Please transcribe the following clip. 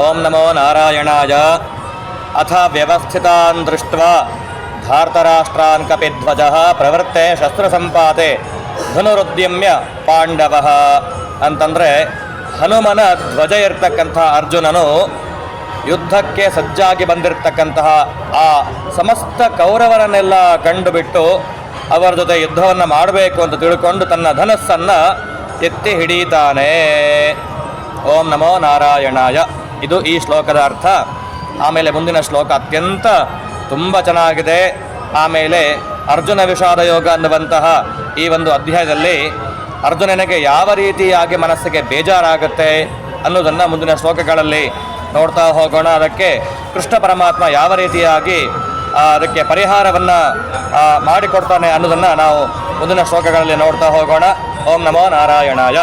ಓಂ ನಮೋ ನಾರಾಯಣಾಯ. ಅಥ ವ್ಯವಸ್ಥಿತಾನ್ ದೃಷ್ಟ್ವಾ ಧಾರ್ತರಾಷ್ಟ್ರಾನ್ ಕಪಿಧ್ವಜಃ ಪ್ರವೃತ್ತೆ ಶಸ್ತ್ರಸಂಪಾತೆ ಧನುರುದ್ಯಮ್ಯ ಪಾಂಡವಃ ಅಂತಂದರೆ, ಹನುಮನ ಧ್ವಜ ಇರ್ತಕ್ಕಂಥ ಅರ್ಜುನನು ಯುದ್ಧಕ್ಕೆ ಸಜ್ಜಾಗಿ ಬಂದಿರತಕ್ಕಂತಹ ಆ ಸಮಸ್ತ ಕೌರವರನ್ನೆಲ್ಲ ಕಂಡುಬಿಟ್ಟು ಅವರ ಜೊತೆ ಯುದ್ಧವನ್ನು ಮಾಡಬೇಕು ಅಂತ ತಿಳ್ಕೊಂಡು ತನ್ನ ಧನಸ್ಸನ್ನು ಎತ್ತಿ ಹಿಡಿತಾನೆ. ಓಂ ನಮೋ ನಾರಾಯಣಾಯ. ಇದು ಈ ಶ್ಲೋಕದ ಅರ್ಥ. ಆಮೇಲೆ ಮುಂದಿನ ಶ್ಲೋಕ ಅತ್ಯಂತ ತುಂಬ ಚೆನ್ನಾಗಿದೆ. ಆಮೇಲೆ ಅರ್ಜುನ ವಿಷಾದ ಯೋಗ ಅನ್ನುವಂತಹ ಈ ಒಂದು ಅಧ್ಯಾಯದಲ್ಲಿ ಅರ್ಜುನನಿಗೆ ಯಾವ ರೀತಿಯಾಗಿ ಮನಸ್ಸಿಗೆ ಬೇಜಾರಾಗುತ್ತೆ ಅನ್ನೋದನ್ನು ಮುಂದಿನ ಶ್ಲೋಕಗಳಲ್ಲಿ ನೋಡ್ತಾ ಹೋಗೋಣ. ಅದಕ್ಕೆ ಕೃಷ್ಣ ಪರಮಾತ್ಮ ಯಾವ ರೀತಿಯಾಗಿ ಅದಕ್ಕೆ ಪರಿಹಾರವನ್ನು ಮಾಡಿಕೊಡ್ತಾನೆ ಅನ್ನೋದನ್ನು ನಾವು ಮುಂದಿನ ಶ್ಲೋಕಗಳಲ್ಲಿ ನೋಡ್ತಾ ಹೋಗೋಣ. ಓಂ ನಮೋ ನಾರಾಯಣಾಯ.